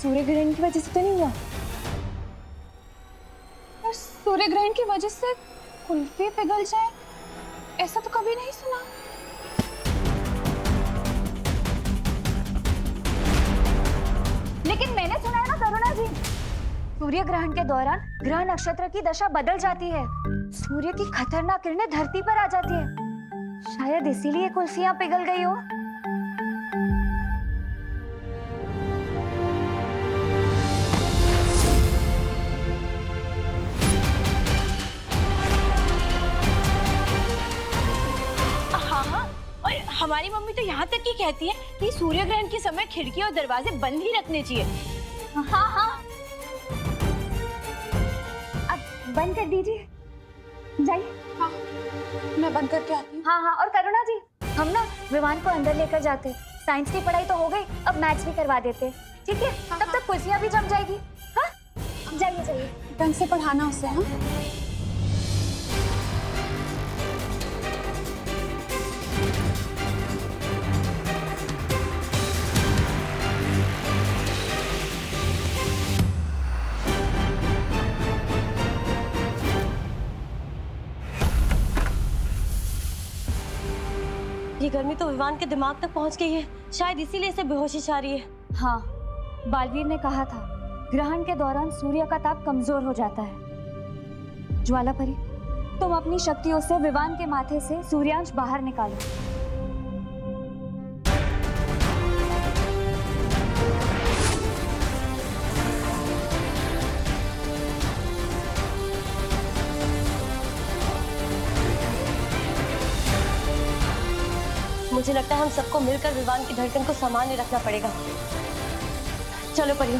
सूर्य ग्रहण की वजह से तो नहीं हुआ? पर सूर्य ग्रहण की वजह से कुल्फी पिघल जाए, ऐसा तो कभी नहीं सुना। लेकिन मैंने सुना है ना करुणा जी, सूर्य ग्रहण के दौरान ग्रह नक्षत्र की दशा बदल जाती है, सूर्य की खतरनाक किरणें धरती पर आ जाती है, शायद इसीलिए कुल्फियां पिघल गई हो। हाँ हाँ, और हमारी मम्मी तो यहाँ तक ही कहती है कि सूर्य ग्रहण के समय खिड़की और दरवाजे बंद ही रखने चाहिए। हाँ हाँ, अब बंद कर दीजिए, जाइए। हाँ, मैं बंद करके आती हूँ। हाँ हाँ, और करुणा जी, हम ना विमान को अंदर लेकर जाते, साइंस की पढ़ाई तो हो गई, अब मैथ्स भी करवा देते, ठीक है? तब तक कुर्सियाँ भी जम जाएगी। हाँ, जाइए जाइए, ढंग से पढ़ाना उसे। हाँ, ये गर्मी तो विवान के दिमाग तक पहुँच गई है, शायद इसीलिए इसे बेहोशी छा रही है। हाँ, बालवीर ने कहा था ग्रहण के दौरान सूर्य का ताप कमजोर हो जाता है। ज्वालापरी, तुम अपनी शक्तियों से विवान के माथे से सूर्यांश बाहर निकालो। मुझे लगता है हम सबको मिलकर विवान की धड़कन को सामान्य रखना पड़ेगा। चलो परियो।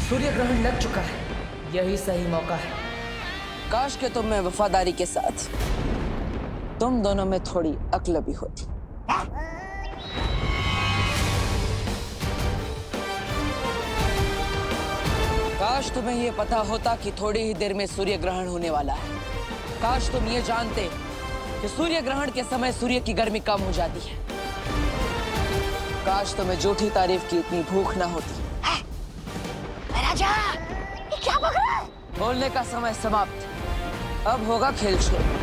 सूर्य ग्रहण लग चुका है, यही सही मौका है। काश के तुम में वफादारी के साथ तुम दोनों में थोड़ी अक्ल भी होती। काश तुम्हें ये पता होता कि थोड़ी ही देर में सूर्य ग्रहण होने वाला है। काश तुम ये जानते कि सूर्य ग्रहण के समय सूर्य की गर्मी कम हो जाती है। काश तुम्हें झूठी तारीफ की इतनी भूख ना होती। राजा, ये क्या बक रहा है? बोलने का समय समाप्त, अब होगा खेल शुरू।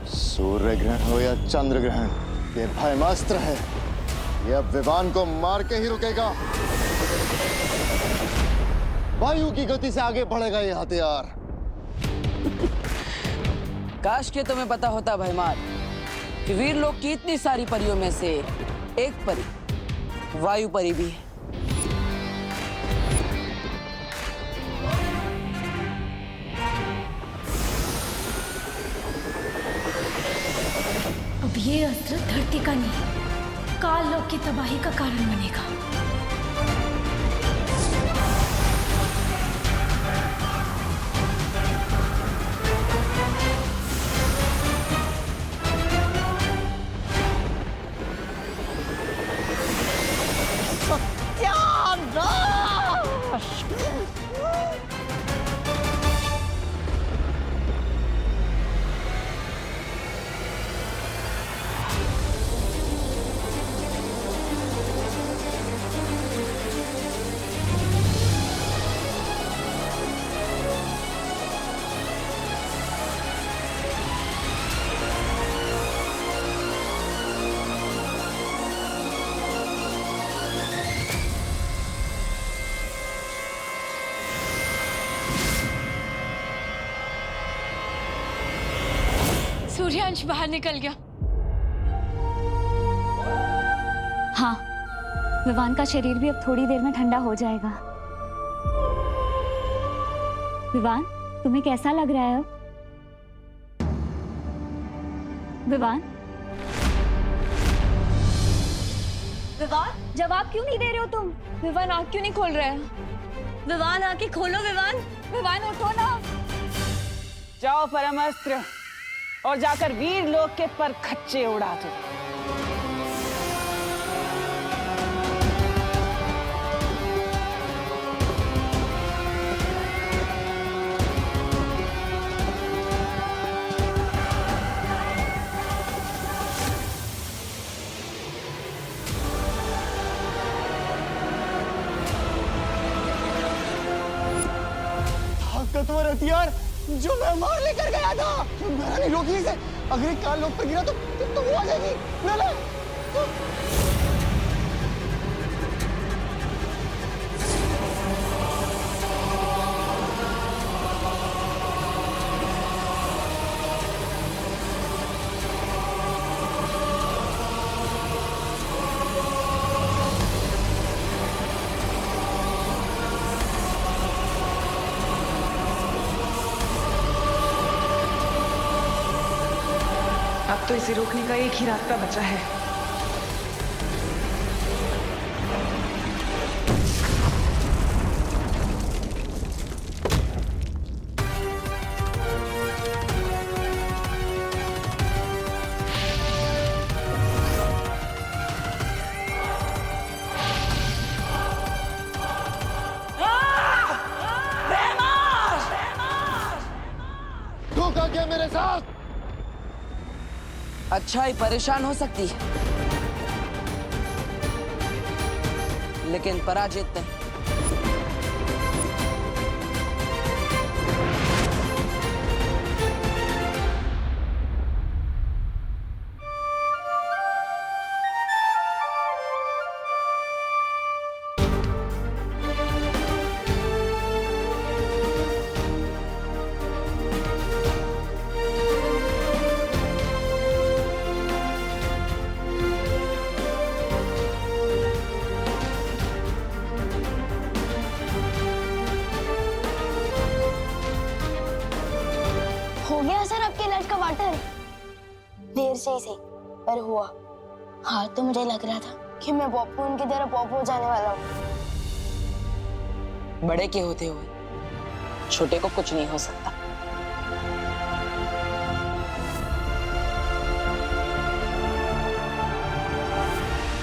सूर्य ग्रहण हो या चंद्र ग्रहण, ये भयमास्त्र है। ये अब विवान को मार के ही रुकेगा। वायु की गति से आगे बढ़ेगा ये हथियार। काश के तुम्हें पता होता भयमार कि वीर लोग की इतनी सारी परियों में से एक परी वायु परी भी है। अब ये अस्त्र धरती का नहीं, काल लोक की तबाही का कारण बनेगा। सूर्यांश बाहर निकल गया। हाँ, विवान का शरीर भी अब थोड़ी देर में ठंडा हो जाएगा। विवान, तुम्हें कैसा लग रहा है अब? विवान? विवान, जवाब क्यों नहीं दे रहे हो तुम? विवान आँख क्यों नहीं खोल रहा है? विवान आके खोलो विवान। विवान उठो ना। जाओ परमास्त्र और जाकर वीर लोग के पर खच्चे उड़ा दो। ताकतवर हथियार जो मैं मार लेकर गया था, मैंने नहीं रोकी इसे। अगर एक काल लोग पर गिरा तो वो आ जाएगी। ना ना अब तो इसे रोकने का एक ही रास्ता बचा है। धोखा क्या मेरे साथ? अच्छाई परेशान हो सकती है, लेकिन पराजित नहीं। हो गया सर आपके इलाज का वाटर? देर से ही सही पर हुआ। हाँ तो मुझे लग रहा था कि मैं पॉपू उनकी तरह पॉपू हो जाने वाला हूँ। बड़े के होते हुए छोटे को कुछ नहीं हो सकता।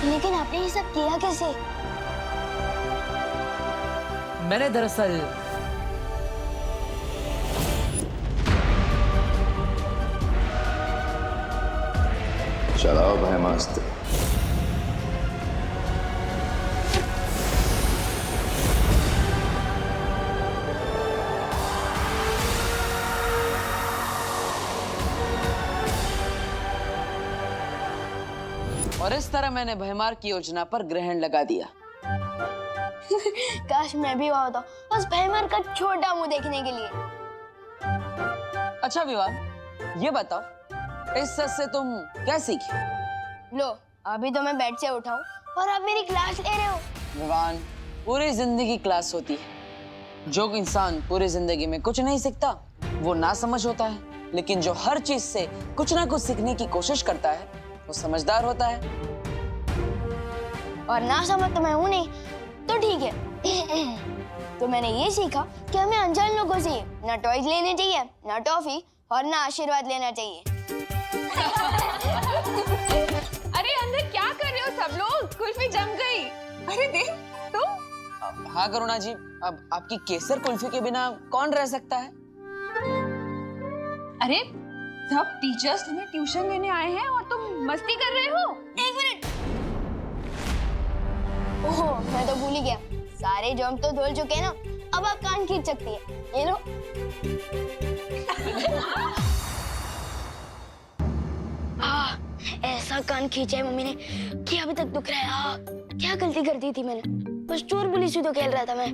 लेकिन आपने ये सब किया कैसे? मैंने दरअसल चलाओ भयमास्त्र। और इस तरह मैंने भयमार की योजना पर ग्रहण लगा दिया। काश मैं भी वहां होता, बस भयमार का छोटा मुंह देखने के लिए। अच्छा विवान, ये बताओ इस सच से तुम क्या सीखे? लो अभी तो मैं बेड से उठाऊं और आप मेरी क्लास ले रहे हो। विवान, पूरी जिंदगी क्लास होती है। जो इंसान पूरी जिंदगी में कुछ नहीं सीखता वो ना समझ होता है, लेकिन जो हर चीज से कुछ ना कुछ सीखने की कोशिश करता है वो समझदार होता है। और ना समझ तो मैं हूं नहीं, तो ठीक है। तो मैंने ये सीखा कि हमें अनजान लोगों से ना टॉयज लेने चाहिए, ना टॉफी और ना आशीर्वाद लेना चाहिए। अरे अंदर क्या कर रहे हो सब लोग? कुल्फी जम गई। अरे देख तुम। हाँ करुणा जी, अब आपकी केसर कुल्फी के बिना कौन रह सकता है? अरे सब टीचर्स तुम्हें ट्यूशन देने आए हैं और तुम मस्ती कर रहे हो। एक मिनट। ओहो मैं तो भूल ही गया, सारे जर्म तो धुल चुके हैं ना, अब आप कान खींच सकती है। ये लो। ऐसा कान खींचा है मम्मी ने कि अभी तक दुख रहा है। क्या गलती कर दी थी मैंने? बस चोर पुलिस ही तो खेल रहा था मैं।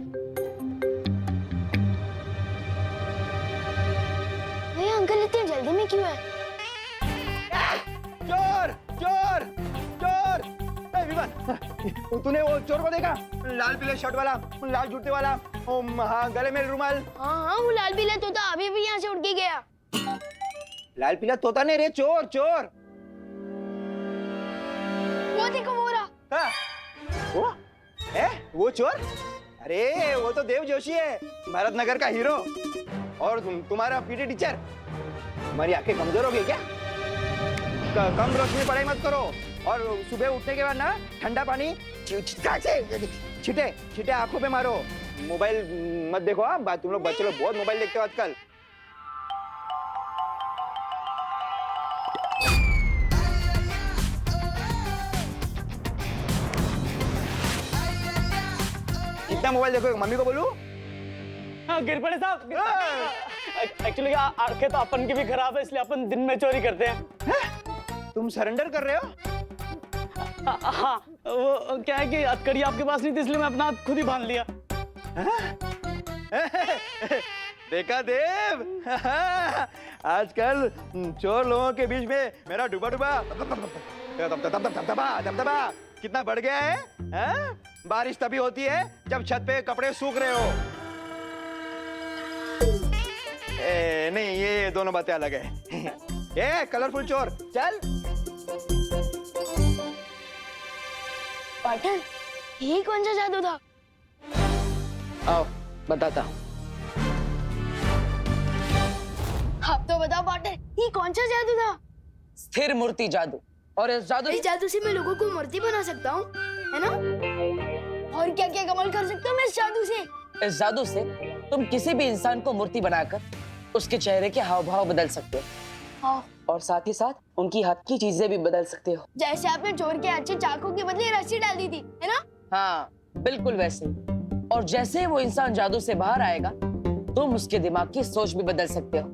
ये अंकल इतनी जल्दी में क्यों है? तूने वो चोर को देखा? लाल पीले शर्ट वाला, लाल जूते वाला, हाँ गले में रुमाल। हाँ वो लाल पीला तोता अभी भी यहाँ से उड़ के गया। लाल पीला तोता नहीं रे, चोर चोर। वो देखो वो रहा। हाँ, वो चोर? अरे वो तो देव जोशी है, भारत नगर का हीरो। और तुम्हारा पीटी टीचर। तुम्हारी आंखें कमजोर हो गई क्या? कम रोशनी पढ़ाई मत करो, और सुबह उठने के बाद ना ठंडा पानी छिटे छिटे आंखों पे मारो। मोबाइल मत देखो। हाँ, तुम लोग बच्चे लोग बहुत मोबाइल देखते हो आजकल। कितना मोबाइल देखो? मम्मी को बोलूं? हाँ गिरपड़े साहब, एक्चुअली आंखें तो अपन की भी खराब है, इसलिए अपन दिन में चोरी करते हैं। तुम सरेंडर कर रहे हो? हाँ, वो क्या है कि हथकड़ी आपके पास नहीं थी, इसलिए मैं अपना हाथ खुद ही बांध लिया। देखा देव, आजकल चोर लोगों के बीच में मेरा डूबा डूबा दबदबा कितना बढ़ गया है, हाँ? बारिश तभी होती है जब छत पे कपड़े सूख रहे हो। नहीं, ये दोनों बातें अलग है। ये कलरफुल चोर, चल। पार्टनर, ये कौन सा जादू था? आओ बताता हूँ। आप तो बताओ पार्टनर, ये कौन सा जादू था? स्थिर मूर्ति जादू। और इस जादू से मैं लोगों को मूर्ति बना सकता हूँ, है ना? और क्या क्या कमाल कर सकता हूँ मैं इस जादू से? इस जादू से तुम किसी भी इंसान को मूर्ति बनाकर उसके चेहरे के हाव भाव बदल सकते हो। हाँ। और साथ ही साथ उनकी हाथ की चीजें भी बदल सकते हो। जैसे आपने चोर के अच्छे चाकू के बदले रस्सी डाल दी थी, है ना? हाँ बिल्कुल वैसे ही। और जैसे वो इंसान जादू से बाहर आएगा, तुम उसके दिमाग की सोच भी बदल सकते हो।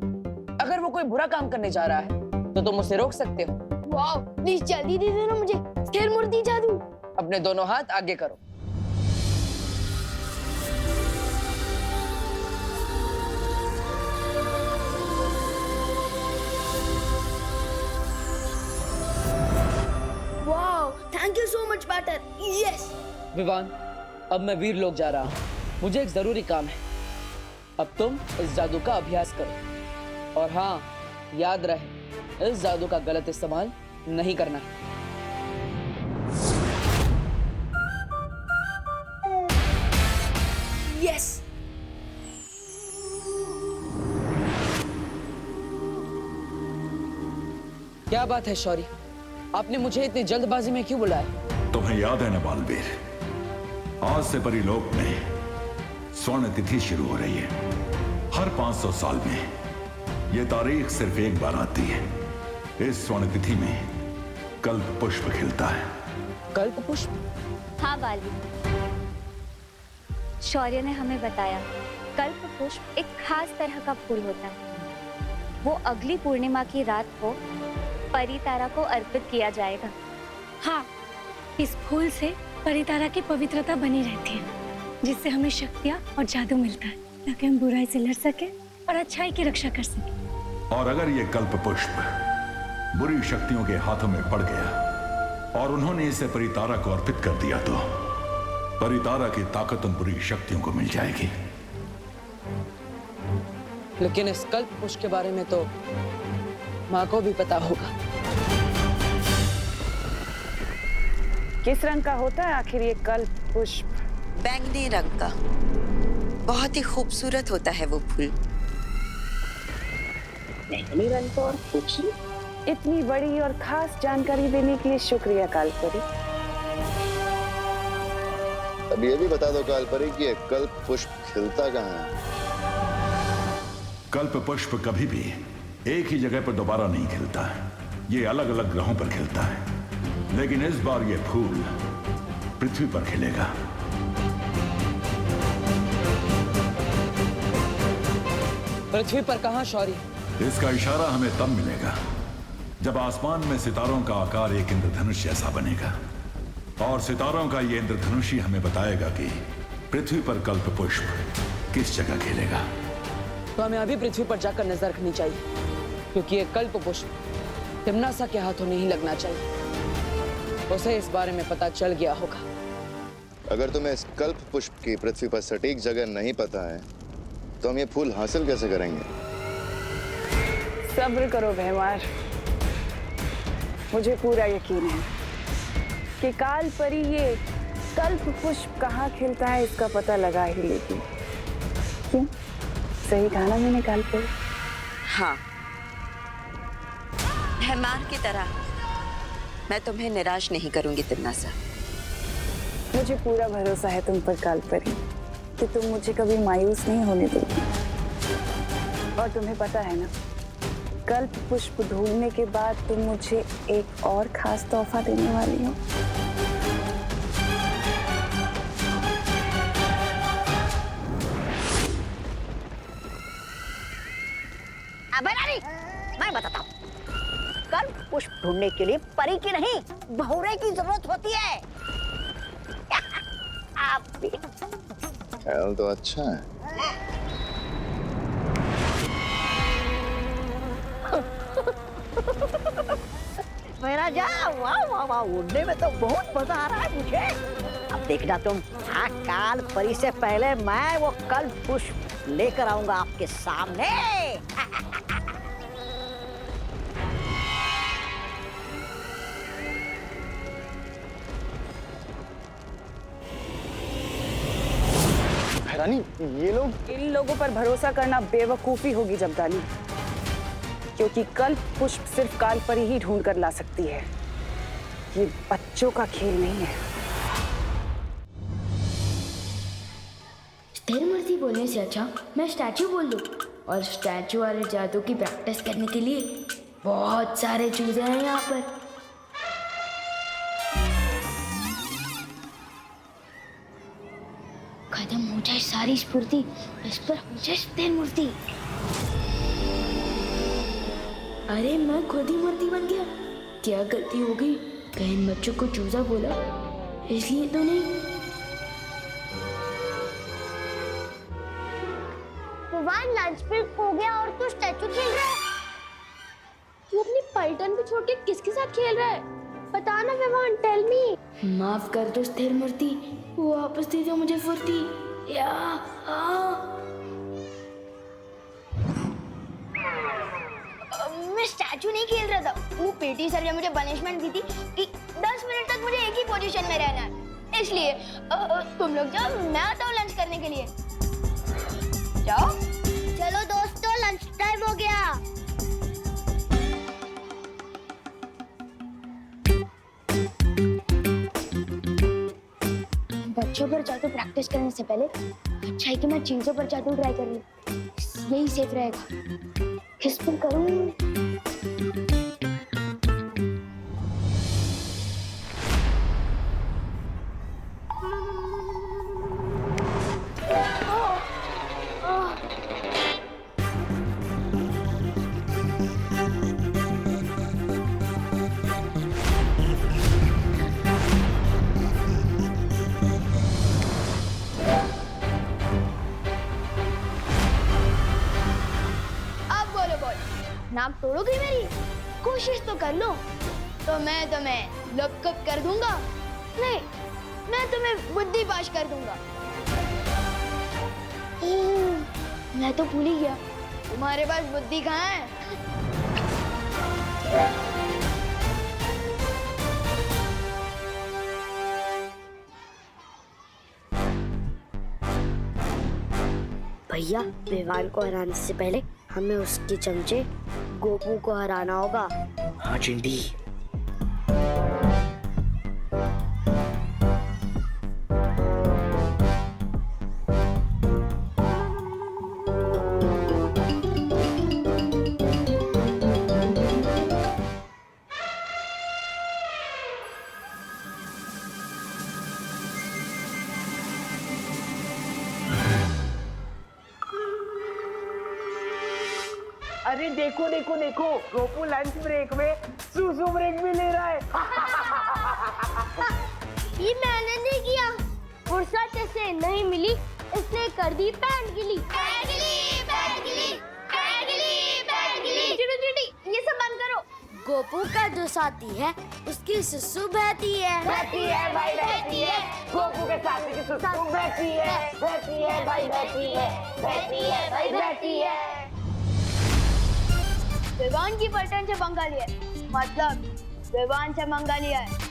अगर वो कोई बुरा काम करने जा रहा है तो तुम उसे रोक सकते हो। वाह, प्लीज जल्दी दे दो ना मुझे स्थिर मूर्ति जादू। अपने दोनों हाथ आगे करो। वाह, thank you so much partner. Yes. Vivaan, अब मैं वीर लोग जा रहा हूँ, मुझे एक जरूरी काम है। अब तुम इस जादू का अभ्यास करो। और हाँ, याद रहे, इस जादू का गलत इस्तेमाल नहीं करना है। यस। क्या बात है शौर्य, आपने मुझे इतनी जल्दबाजी में क्यों बुलाया? तुम्हें याद है ना बालवीर, आज से परिलोक में स्वर्ण तिथि शुरू हो रही है। हर 500 साल में यह तारीख सिर्फ एक बार आती है। इस स्वर्ण तिथि में कल्प पुष्प खिलता है। कल्प पुष्प? हाँ बालवीर, शौर्य ने हमें बताया कल्प पुष्प एक खास तरह का फूल होता है। वो अगली पूर्णिमा की रात को परितारा को अर्पित किया जाएगा। हाँ, इस फूल से परितारा की पवित्रता बनी रहती है, जिससे हमें शक्तियाँ और जादू मिलता है, ताकि हम बुराई से लड़ सके और अच्छाई की रक्षा कर सके। और अगर ये कल्प पुष्प बुरी शक्तियों के हाथों में पड़ गया और उन्होंने इसे परितारा को अर्पित कर दिया, तो परितारा की ताकत उन बुरी शक्तियों को मिल जाएगी। लेकिन इस कल्प पुष्प के बारे में तो माँ को भी पता होगा। किस रंग का होता है आखिर ये कल्प पुष्प? बैंगनी रंग का। बहुत ही खूबसूरत होता है वो फूल। बैंगनी रंग का और पूछी? इतनी बड़ी और खास जानकारी देने के लिए शुक्रिया कालपरी। अब ये भी बता दो कालपरी कि कल्प पुष्प खिलता कहाँ है? कल्प पुष्प कभी भी एक ही जगह पर दोबारा नहीं खिलता है। ये अलग अलग ग्रहों पर खिलता है, लेकिन इस बार ये फूल पृथ्वी पर खिलेगा। पृथ्वी पर कहाँ शौर्य? इसका इशारा हमें तब मिलेगा जब आसमान में सितारों का आकार एक इंद्रधनुष जैसा बनेगा, और सितारों का ये इंद्रधनुष ही हमें बताएगा कि पृथ्वी पर कल्प पुष्प किस जगह खिलेगा। तो हमें अभी पृथ्वी पर जाकर नजर रखनी चाहिए, क्योंकि ये कल्प पुष्प तिम्नासा के हाथों नहीं लगना चाहिए। उसे इस बारे में पता चल गया होगा। अगर तुम्हें इस कल्प पुष्प की पृथ्वी पर सटीक जगह नहीं पता है तो हम ये फूल हासिल कैसे करेंगे? सब्र करो भैमार, मुझे पूरा यकीन है कि काल परी ये कल्प पुष्प कहाँ खिलता है इसका पता लगा ही लेगी। क्यों, सही कहा ना मैंने काल परी? हाँ, भैमार की तरह मैं तुम्हें निराश नहीं करूंगी तिन्नासा। मुझे पूरा भरोसा है तुम पर काल परी कि तुम मुझे कभी मायूस नहीं होने दोगी। और तुम्हें पता है ना, कल्प पुष्प ढूंढने के बाद तुम मुझे एक और खास तोहफा देने वाली हो। बनानी, मैं बताता हूँ। कल्प पुष्प ढूंढने के लिए परी की नहीं, बहुरे की जरूरत होती है। आप भी ख्याल तो अच्छा है। मेरा जा, वाह वाह वाह, उड़ने में तो बहुत मजा आ रहा है मुझे। अब देखना तुम, हाँ, काल परी से पहले मैं वो कल्प पुष्प लेकर आऊंगा आपके सामने। रानी, ये लोग, इन लोगों पर भरोसा करना बेवकूफी होगी जमदानी, क्योंकि कल्प पुष्प सिर्फ काल परी ही ढूंढ कर ला सकती है। ये बच्चों का खेल नहीं है। तेरी मर्जी बोलने से अच्छा मैं स्टैचू बोल दूं, और स्टैचू वाले जादू की प्रैक्टिस करने के लिए बहुत सारे चूजे हैं यहाँ पर। खत्म हो जाए सारी स्फूर्ति, इस पर हो जाए स्थिर मूर्ति। अरे मैं खुद ही मूर्ति बन गया, क्या गलती हो गई? कहीं इन बच्चों को चूजा बोला इसलिए तो नहीं। विवान लंच ब्रेक हो गया और तू स्टैचू खेल रहा है? तू अपनी पलटन पे छोड़ के किसके साथ खेल रहा है? बता ना विवान, टेल मी। माफ कर दो स्थिर मूर्ति, वापस दे दो मुझे फुर्ती। या मैं स्टैचू नहीं खेल रहा था। वो पीटी सर ने मुझे पनिशमेंट दी थी कि 10 मिनट तक मुझे एक ही पोजीशन में रहना है। इसलिए तुम लोग जाओ, मैं आता हूँ लंच करने के लिए। जाओ। चलो दोस्तों, लंच टाइम हो गया। बच्चों पर जादू प्रैक्टिस करने से पहले अच्छा है कि मैं चीजों पर जादू ट्राई कर लूं, यही सेफ रहेगा। किस पर करूं? नाम तोड़ोगी मेरी? कोशिश तो कर लो, तो मैं तुम्हें लपकप कर दूंगा। नहीं, मैं तुम्हें बुद्धि पाश कर दूंगा। मैं तो भूल ही गया, तुम्हारे पास बुद्धि कहाँ है? भैया, विवान को हराने से पहले हमें उसके चमचे गोपू को हराना होगा। हाँ चिंटी। अरे देखो देखो देखो, गोपू लंच ब्रेक में सुसु ब्रेक भी ले रहा है। ये मैंने नहीं किया, फुर्सत से नहीं मिली इसलिए कर दी पैंट गिली। चिड़ी चिड़ी, ये सब बंद करो। गोपू का जो साथी है उसकी सुसु बहती है। बहती है भाई बहती है, गोपू के साथी की सुसु बहती है भाई बहती है भाई बहती है। विवान की पलटन से पंगा लिया, मतलब विवान से मंगा लिया है।